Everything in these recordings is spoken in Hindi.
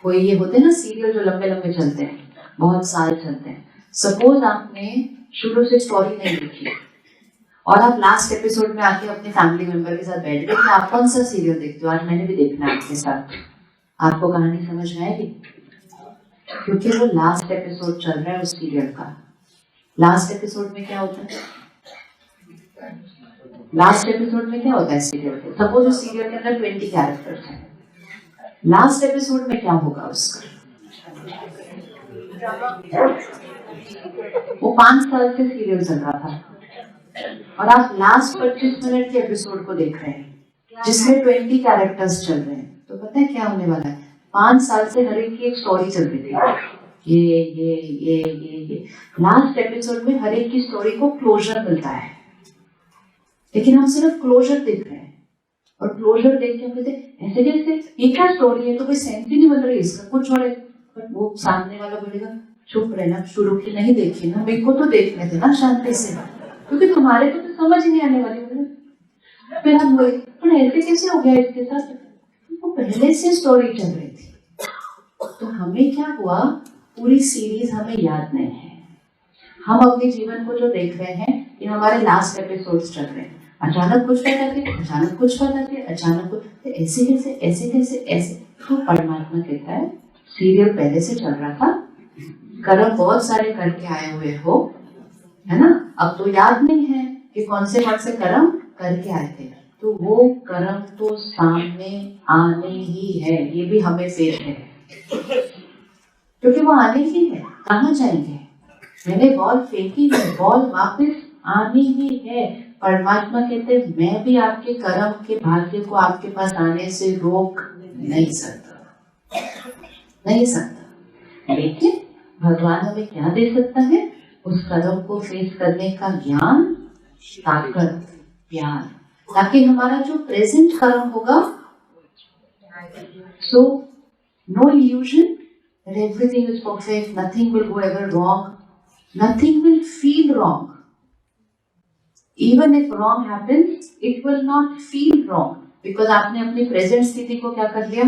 कोई ये होते हैं ना सीरियल जो लंबे लंबे चलते हैं, बहुत साल चलते हैं। सपोज आपने शुरू से स्टोरी नहीं देखी और आप लास्ट एपिसोड में आके अपने फैमिली मेंबर के साथ बैठ गए कि आप कौन सा सीरियल देखते हो, आज मैंने भी देखना है आपके साथ, आपको कहानी समझ में आएगी? क्योंकि वो लास्ट एपिसोड चल रहा है उस सीरियल का। लास्ट एपिसोड में क्या होता है? लास्ट एपिसोड में क्या होता है सीरियल के? सपोज उस सीरियल के अंदर 20 कैरेक्टर्स हैं, लास्ट एपिसोड में क्या होगा उसका? वो 5 साल से सीरियल चल रहा था और आप लास्ट 25 मिनट के एपिसोड को देख रहे हैं जिसमें 20 कैरेक्टर्स चल रहे हैं, तो पता है क्या होने वाला है? 5 साल से हर एक की एक स्टोरी चल रही थी, ये लास्ट एपिसोड में हर एक की स्टोरी को क्लोजर मिलता है। लेकिन हम सिर्फ क्लोजर देख रहे हैं और क्लोजर देख के हम कहते हैं ऐसे कैसे, ये क्या स्टोरी है, तो कोई सेंस ही नहीं बन रही इसका, कुछ और है। पर वो सामने वाला बोलेगा चुप रहना, शुरू की नहीं देखी ना, मेरे को तो देखने थे ना शांति से, क्योंकि तुम्हारे को तो समझ नहीं आने वाली। फिर हम बोले पर ऐसे कैसे हो गया इसके साथ, वो पहले से स्टोरी चल रही थी। तो हमें क्या हुआ, पूरी सीरीज हमें याद नहीं है। हम अपने जीवन को जो देख रहे हैं ये हमारे लास्ट एपिसोड्स चल रहे हैं, अचानक कुछ पता के, अचानक कुछ पता के, अचानक कुछ, तो ऐसे कैसे ऐसे कैसे ऐसे। तो परमात्मा कहता है सीरियल पहले से चल रहा था, कर्म बहुत सारे करके आए हुए हो, है ना, अब तो याद नहीं है कि कौन से कर्म करके आए थे, तो वो कर्म तो सामने आने ही है, ये भी हमें फेर है क्योंकि वो आने ही है। कहाँ जाएंगे? मैंने बॉल फेंकी है, बॉल वापस आनी ही है। परमात्मा कहते हैं मैं भी आपके कर्म के भाग्य को आपके पास आने से रोक नहीं सकता, नहीं सकता। लेकिन भगवान हमें क्या दे सकता है? उस कर्म को फेस करने का ज्ञान, ताकत, प्यार, ताकि हमारा जो प्रेजेंट कर्म होगा, so no illusion, everything is perfect, nothing will go ever wrong, nothing will feel wrong. Even if wrong happens, it will not feel wrong because आपने अपनी प्रेजेंट स्थिति को क्या कर लिया।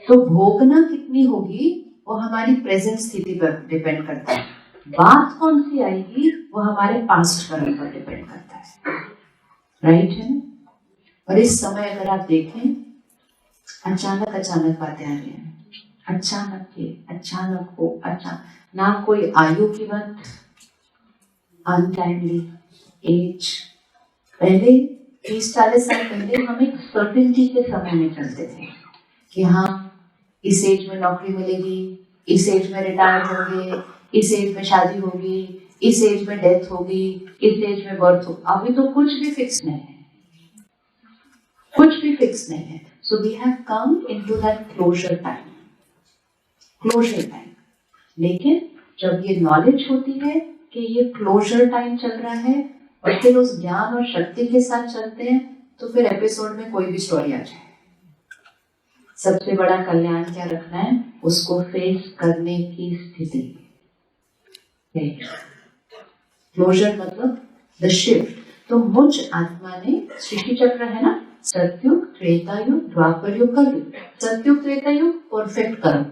तो भोगना कितनी होगी वो हमारी प्रेजेंट स्थिति पर डिपेंड करता है, बात कौन सी आएगी वो हमारे पास्ट कर्म पर डिपेंड करता है, राइट है ना। और इस समय अगर आप देखें अचानक अचानक बातें आ रही हैं, अचानक ये, अचानक वो, अचानक ना कोई आयु की बात, अनटाइमली एज। पहले 30-40 साल पहले हम एक सर्टेनिटी के समय में चलते थे कि हाँ इस एज में नौकरी मिलेगी, इस एज में रिटायर होंगे, इस एज में शादी होगी, इस एज में डेथ होगी, इस एज में बर्थ होगी। अभी तो कुछ भी फिक्स नहीं है, कुछ भी फिक्स नहीं है। So we have come into that closure time, closure time. लेकिन जब ये नॉलेज होती है कि ये क्लोजर टाइम चल रहा है और फिर उस ज्ञान और शक्ति के साथ चलते हैं, तो फिर एपिसोड में कोई भी स्टोरी आ जाए, सबसे बड़ा कल्याण क्या रखना है? उसको फेस करने की स्थिति। क्लोजर मतलब द शिफ्ट। तो मुझ आत्मा ने सृष्टि चक्र है ना, सतयुग, त्रेता युग, द्वापर युग, कलयुग। सतयुग त्रेता युग परफेक्ट कर्म,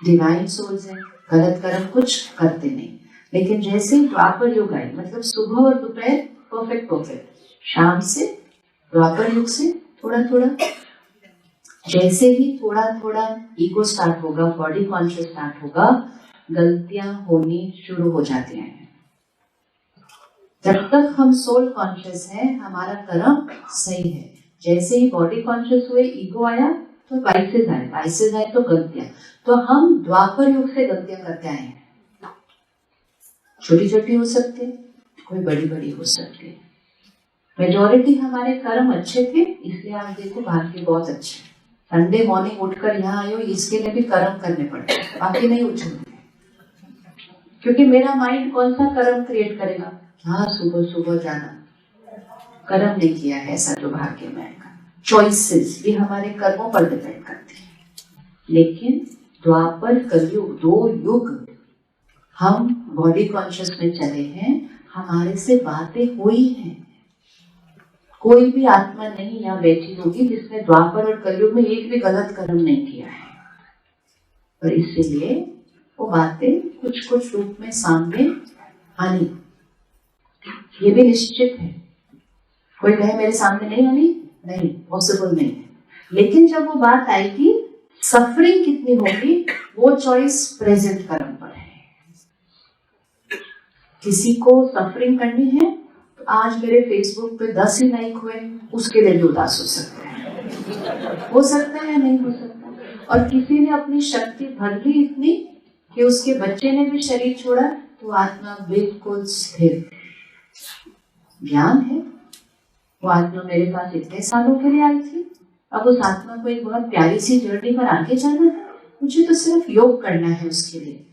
डिवाइन सोल्स है, गलत कर्म कुछ करते नहीं। लेकिन जैसे द्वापर युग आए, मतलब सुबह और दोपहर परफेक्ट परफेक्ट, शाम से द्वापर युग से थोड़ा थोड़ा, जैसे ही थोड़ा थोड़ा ईगो स्टार्ट होगा, बॉडी कॉन्शियस स्टार्ट होगा, गलतियां होनी शुरू हो जाती हैं। जब तक हम सोल कॉन्शियस है हमारा कर्म सही है, जैसे ही बॉडी कॉन्शियस हुए, ईगो आया तो वाइसेस आए, वाइसेस आए तो गलतियां। तो हम द्वापर युग से गलतियां करते आए हैं, छोटी छोटी हो सकती है, कोई बड़ी बड़ी हो सकती है। मेजॉरिटी हमारे कर्म अच्छे थे, इसलिए आप देखो भाग्य बहुत अच्छे। संडे मॉर्निंग उठकर यहाँ आयो, इसके लिए भी कर्म करने पड़ते हैं, बाकी नहीं उठेंगे। क्योंकि मेरा माइंड कौन सा कर्म क्रिएट करेगा? हाँ सुबह सुबह जाना, कर्म नहीं किया है ऐसा जो भाग्य में आएगा। चॉइसेस भी हमारे कर्मों पर डिपेंड करती है। लेकिन द्वापर कलयुग, 2 युग हम बॉडी कॉन्शियस में चले हैं, हमारे से बातें हुई हैं, कोई भी आत्मा नहीं यहाँ बैठी होगी जिसने द्वापर और कलयुग में एक भी गलत कर्म नहीं किया है, और इसीलिए वो बातें कुछ कुछ रूप में सामने आनी, ये भी निश्चित है। कोई कहे मेरे सामने नहीं आनी, नहीं, पॉसिबल नहीं है। लेकिन जब वो बात आएगी सफरिंग कितनी होगी, वो चॉइस प्रेजेंट कर्म पर है। किसी को सफरिंग करनी है तो आज मेरे फेसबुक पे 10 ही लाइक हुए, उसके लिए भी उदास हो सकता है, हो सकता है, नहीं हो सकता। और किसी ने अपनी शक्ति भर ली इतनी कि उसके बच्चे ने भी शरीर छोड़ा, तो आत्मा बिल्कुल स्थिर। ज्ञान है, वो आत्मा मेरे पास इतने सालों के लिए आई थी, अब उस आत्मा को एक बहुत प्यारी सी जर्नी पर आगे जाना है, मुझे तो सिर्फ योग करना है उसके लिए।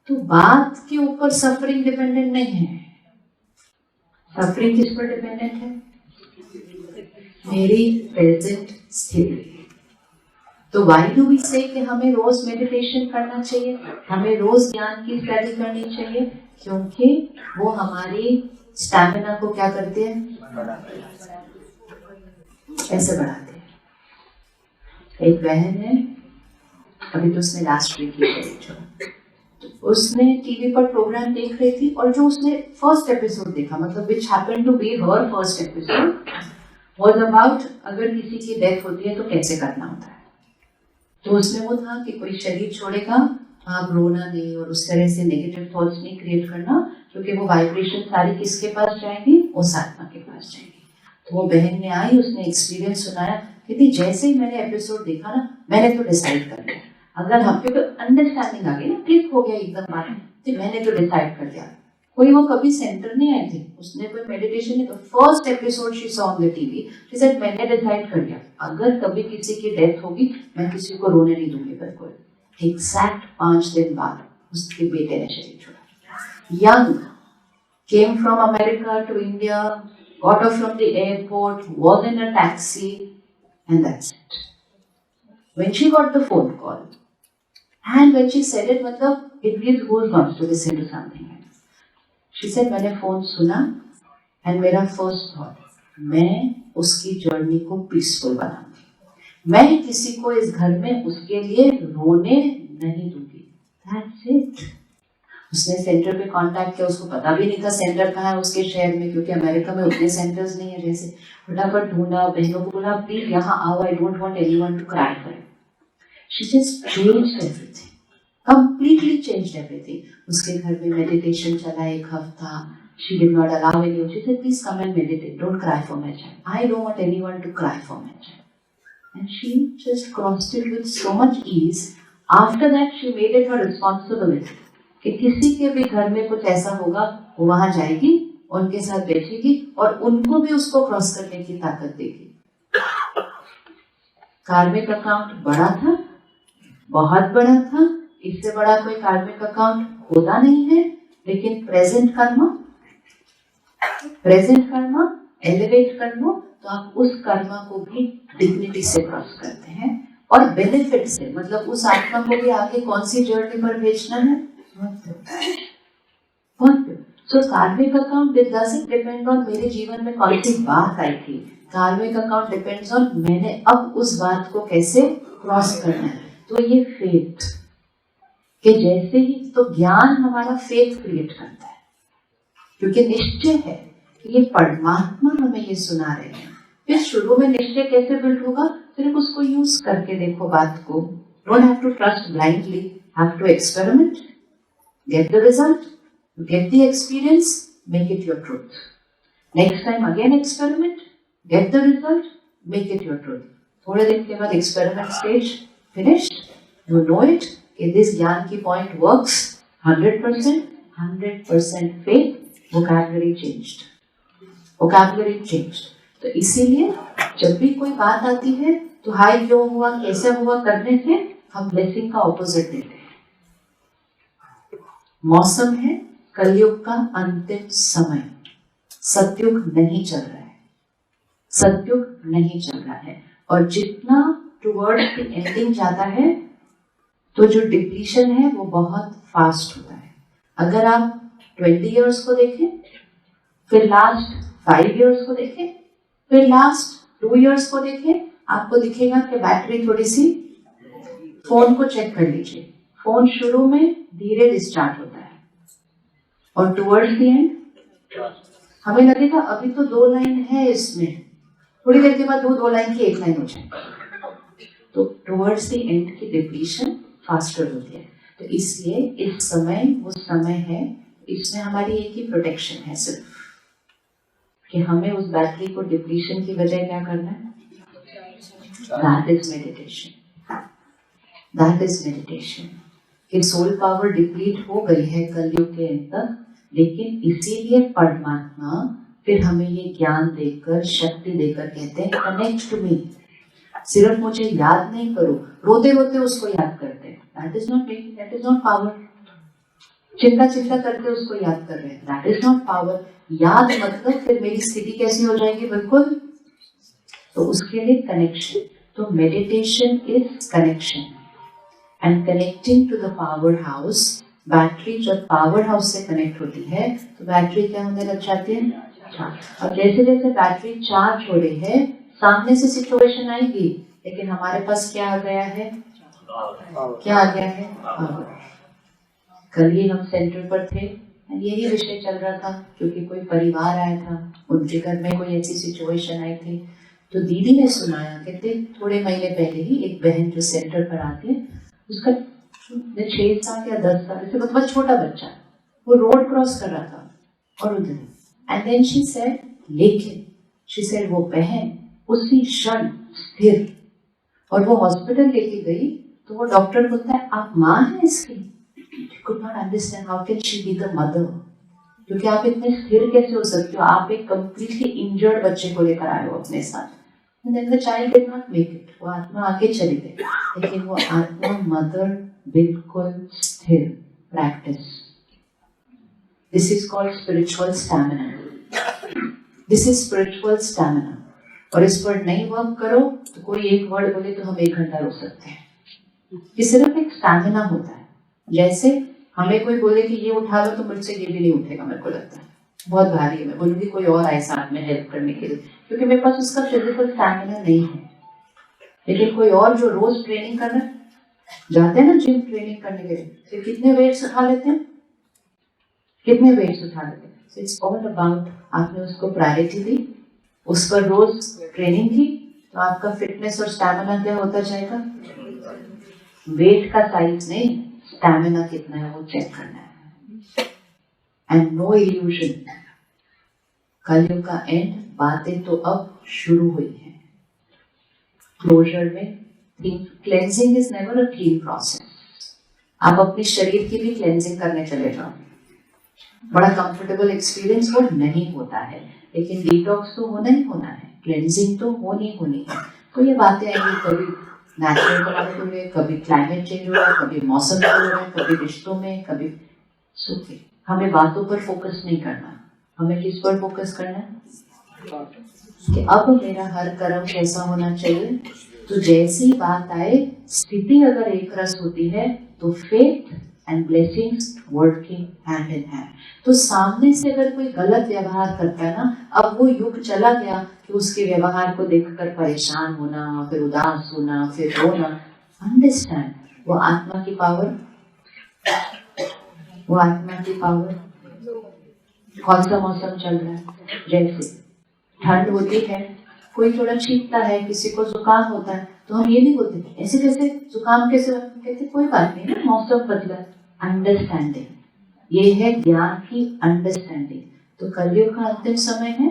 तो बात के ऊपर सफरिंग डिपेंडेंट नहीं है। सफरिंग किस पर डिपेंडेंट है? मेरी प्रेजेंट स्थिति। तो व्हाई डू वी से कि हमें रोज मेडिटेशन करना चाहिए, हमें रोज ज्ञान की स्टडी करनी चाहिए? क्योंकि वो हमारी स्टैमिना को क्या करते हैं? कैसे बढ़ाते हैं? एक बहन है, अभी तो उसने लास्ट वीक की, उसने टीवी पर प्रोग्राम देख रही थी, और जो उसने फर्स्ट एपिसोड देखा, मतलब which happened to be her first episode, was about अगर किसी की डेथ होती है तो कैसे करना होता है। तो उसमें वो था कि कोई शरीर छोड़ेगा, आप रोना नहीं और उस तरह से नेगेटिव थॉट्स नहीं क्रिएट करना, क्योंकि वो वाइब्रेशन सारी किसके पास जाएगी? उस आत्मा के पास जाएगी। तो वो बहन ने आई, उसने एक्सपीरियंस सुनाया, कहती जैसे ही मैंने एपिसोड देखा ना, मैंने तो डिसाइड कर लिया, अगर हम पे अंडरस्टैंडिंग आ गई ना, क्लिक हो गया एकदम बात, तो मैंने तो डिसाइड कर लिया। कोई वो कभी सेंटर नहीं आई थी, उसने कोई मेडिटेशन नहीं, first episode she saw on the TV, she said मैंने डिसाइड कर लिया, अगर कभी किसी की डेथ होगी मैं किसी को रोने नहीं दूंगी बिल्कुल। एग्जैक्ट 5 दिन बाद उसके बेटे ने शरीर छोड़ा। Young, came from America to India, got off from the airport, was in a taxi, and that's it. When she got the phone call, and when she said it, मतलब it gives goosebumps to listen to something. She said मैंने फोन सुना, and मेरा फर्स्ट थॉट, मैं उसकी जर्नी को पीसफुल बनाऊंगी, मैं किसी को इस घर में उसके लिए रोने नहीं दूंगी। That's it. उसने सेंटर पे कांटेक्ट किया, उसको पता भी नहीं था सेंटर कहाँ है उसके शहर में, क्योंकि अमेरिका में उतने सेंटर्स नहीं है। जैसे फटाफट ढूंढा, बहनों को बोला प्लीज यहाँ आओ, I don't want anyone to cry for it. She just changed everything, completely changed everything. उसके घर में मेडिटेशन चला 1 हफ्ता। She did not allow anyone, she said please come and meditate, don't cry for my child, I don't want anyone to cry for my child. And she just crossed it with so much ease. After that she made it her responsibility कि किसी के भी घर में कुछ ऐसा होगा, वो वहां जाएगी, उनके साथ बैठेगी और उनको भी उसको क्रॉस करने की ताकत देगी। कार्मिक अकाउंट बड़ा था, बहुत बड़ा था, इससे बड़ा कोई कार्मिक अकाउंट होता नहीं है। लेकिन प्रेजेंट कर्मा एलिवेट कर लो तो आप उस कर्मा को भी डिग्निटी से क्रॉस करते हैं और बेनिफिट से, मतलब उस आत्मा को भी आगे कौन सी जर्नी पर भेजना है। So कार्मिक account it doesn't depend on मेरे जीवन में कौन सी बात आई थी, कार्मिक अकाउंट डिपेंड्स ऑन मैंने अब उस बात को कैसे क्रॉस करना है। तो ये फेथ कि जैसे ही, तो ज्ञान हमारा फेथ क्रिएट करता है, क्योंकि निश्चय है कि ये परमात्मा हमें ये सुना रहे हैं। फिर शुरू में निश्चय कैसे बिल्ड होगा, सिर्फ उसको यूज करके देखो बात को। Don't have to trust blindly, have to experiment, get the result, get the experience, make it your truth. Next time again experiment, get the result, make it your truth. थोड़े दिन के बाद experiment stage finished, you know it, कि this ज्ञान की point works 100% faith, vocabulary changed. तो इसीलिए जब भी कोई बात आती है तो हाई क्यों हुआ, कैसे हुआ करने से हम ब्लेसिंग का ऑपोजिट देते हैं। मौसम है कलयुग का अंतिम समय, सतयुग नहीं चल रहा है, और जितना टुवर्ड्स द एंडिंग जाता है तो जो डिप्लीशन है वो बहुत फास्ट होता है। अगर आप 20 इयर्स को देखें, फिर लास्ट 5 इयर्स को देखें, फिर लास्ट 2 years को देखें, आपको दिखेगा कि बैटरी थोड़ी सी, फोन को चेक कर लीजिए, फोन शुरू में धीरे डिस्चार्ज होता है और टुवर्ड्स द एंड हमें लगेगा अभी तो 2 लाइन है इसमें, थोड़ी देर के बाद वो 2 लाइन की 1 लाइन हो जाएगी। तो टुवर्ड्स द एंड की डिप्लीशन फास्टर होती है। तो इसलिए इस समय वो समय है, इसमें हमारी एक ही प्रोटेक्शन है सिर्फ कि हमें उस बैटरी को डिप्लीशन की बजाय क्या करना है, that is meditation. That is meditation कि सोल पावर डिप्लीट हो गई है कलयुग के अंत तक, लेकिन इसीलिए परमात्मा फिर हमें ये ज्ञान देकर, शक्ति देकर कहते हैं कनेक्ट टू मी। सिर्फ मुझे याद नहीं करो, रोते रोते उसको याद करते हैं, दैट इज नॉट पावर। चिंता चिंता करके उसको याद कर रहे हैं, दैट इज नॉट पावर। याद मतलब फिर मेरी स्थिति कैसी हो जाएगी, बिल्कुल। तो उसके लिए कनेक्शन, तो meditation is connection and connecting to the power house. Battery जब पावर हाउस से कनेक्ट होती है तो बैटरी क्या होने लग जाती है, चार्ज। और जैसे जैसे बैटरी चार्ज हो रही है, सामने से सिचुएशन आएगी, लेकिन हमारे पास क्या आ गया है, क्या आ गया है, पावर। कल ही हम सेंटर पर थे, यही विषय चल रहा था, क्योंकि कोई परिवार आया था, उनके घर में कोई ऐसी सिचुएशन आई थी, तो दीदी ने सुनाया, कहते थोड़े महीने पहले ही एक बहन जो सेंटर पर आती है, उसका 6 साल या 10 साल से बहुत छोटा बच्चा, वो रोड क्रॉस कर रहा था और उधर, एंड देन शी सेड, लेकिन शी सेड वो बहन उसी क्षण स्थिर, और वो हॉस्पिटल लेके गई तो वो डॉक्टर बोलता है आप माँ हैं इसकी। could not understand how can she be the mother, क्योंकि आप इतने स्थिर कैसे हो सकते हो, आप एक completely injured बच्चे को लेकर आए हो अपने साथ। And then the child did not make it, वो आत्मा आगे चली गई, लेकिन वो आत्मा मदर बिल्कुल स्थिर। Practice, this is called spiritual stamina. This is spiritual stamina. और इस पर नहीं वर्क करो तो कोई एक वर्ड बोले तो हम 1 घंटा रो सकते हैं। ये सिर्फ एक स्टैमिना होता है। जैसे हमें कोई बोले कि ये उठा लो तो मुझसे ये भी नहीं उठेगा, मेरे को लगता है बहुत भारी है, मैं बोलूँगी कोई और आए साथ में हेल्प करने के लिए, क्योंकि मेरे पास उसका फिजिकल स्टैमिना नहीं है। लेकिन कोई और जो रोज ट्रेनिंग करना जाते हैं ना, जिम ट्रेनिंग करने के लिए, तो कितने वेट्स उठा लेते हैं, कितने वेट्स उठा लेते हैं। So it's all about, आपने उसको प्रायोरिटी दी, उस पर रोज ट्रेनिंग की, तो आपका फिटनेस और स्टैमिना क्या होता जाएगा। वेट का साइज नहीं, स्टैमिना कितना है वो चेक करना है। एंड नो इल्यूजन, कलयुग का एंड, बातें तो अब शुरू हुई है। क्लोजर में cleansing is never a clean process. आप अपने शरीर की भी क्लेंजिंग करने चले जाओ, बड़ा कंफर्टेबल एक्सपीरियंस वो नहीं होता है, लेकिन डिटॉक्स तो होना ही होना है, क्लेंजिंग तो होनी होनी है। तो ये बातें आएंगी, कभी नेचुरल क्लाइमेट हो रही है, कभी क्लाइमेट चेंज हो रहा है, कभी मौसम चेंज हो रहा है, कभी रिश्तों में, कभी सुखे। हमें बातों पर फोकस नहीं करना, हमें किस पर फोकस करना है कि अब मेरा हर कर्म कैसा होना चाहिए। तो जैसी बात आए, स्थिति अगर एक रस होती है तो faith and blessings working hand in hand. तो सामने से अगर कोई गलत व्यवहार करता है ना, अब वो युग चला गया कि उसके व्यवहार को देखकर परेशान होना, फिर उदास होना, फिर रोना। अंडरस्टैंड, वो आत्मा की पावर, वो आत्मा की पावर। कौन सा मौसम चल रहा है, जैसे ठंड होती है, कोई थोड़ा छींकता है, किसी को जुकाम होता है, तो हम ये नहीं बोलते ऐसे कैसे जुकाम कैसे, कहते कोई बात नहीं ना, मौसम बदला। अंडरस्टैंडिंग, ये है ज्ञान की अंडरस्टैंडिंग। तो कलयुग का अंतिम समय है,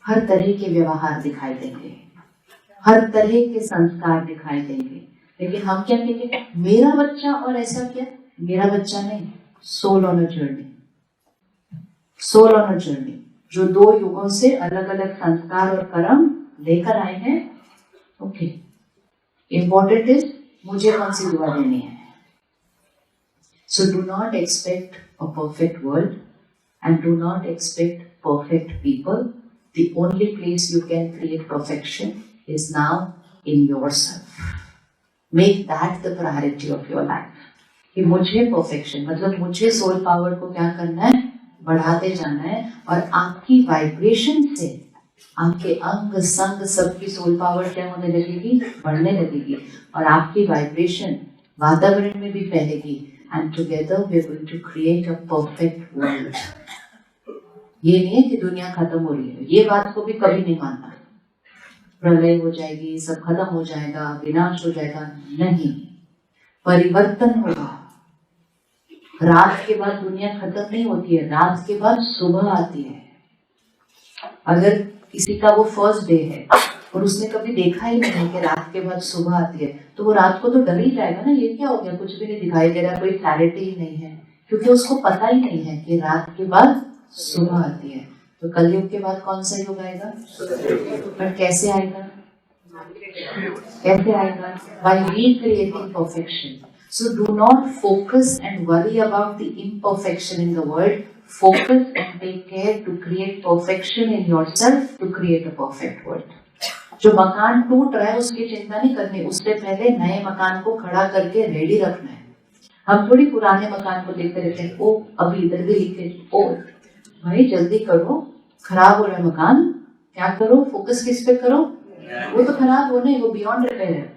हर तरह के व्यवहार दिखाई देंगे, हर तरह के संस्कार दिखाई देंगे, लेकिन हम क्या कहेंगे, मेरा बच्चा, और ऐसा क्या, मेरा बच्चा नहीं, soul on a journey, soul on a journey, जो 2 युगों से अलग अलग संस्कार और कर्म लेकर आए हैं। ओके, इंपॉर्टेंट इज मुझे कौन सी दुआ देनी है। So do not expect a perfect world and do not expect perfect people. The only place you can create perfection is now in yourself. Make that the priority of your life कि मुझे परफेक्शन, मतलब मुझे सोल पावर को क्या करना है, बढ़ाते जाना है, और आपकी वाइब्रेशन से आपके अंग संग सबकी सोल पावर क्या होने लगेगी, बढ़ने लगेगी, और आपकी वाइब्रेशन वातावरण में भी फैलेगी, and together we are going to create a perfect world. ये नहीं है कि दुनिया खत्म हो रही है, ये बात को भी कभी नहीं मानना, प्रलय हो जाएगी, सब खत्म हो जाएगा, विनाश हो जाएगा, नहीं, परिवर्तन होगा। रात के बाद दुनिया खत्म नहीं होती है, रात के बाद सुबह आती है। अगर किसी का वो फर्स्ट डे है और उसने कभी देखा ही नहीं है कि रात के बाद सुबह आती है, तो वो रात को तो डर ही जाएगा ना, ये क्या हो गया, कुछ भी नहीं दिखाई दे रहा, कोई क्लैरिटी ही नहीं है, क्योंकि उसको पता ही नहीं है कि रात के बाद सुबह आती है। तो कलयुग के बाद कौन सा युग आएगा? पर कैसे आएगा? कैसे आएगा? By recreating perfection. So do not focus and worry about the imperfection in the world. Focus and take care to create perfection in yourself, to create a perfect world. जो मकान टूट रहा है उसकी चिंता नहीं करनी, उससे पहले नए मकान को खड़ा करके रेडी रखना है। हम थोड़ी पुराने मकान को देखते रहते हैं, ओ अभी इधर भी लिखे, ओ भाई जल्दी करो, खराब हो रहा है मकान, क्या करो, फोकस किस पे करो, वो तो खराब होने, वो बियॉन्ड रिपेयर है।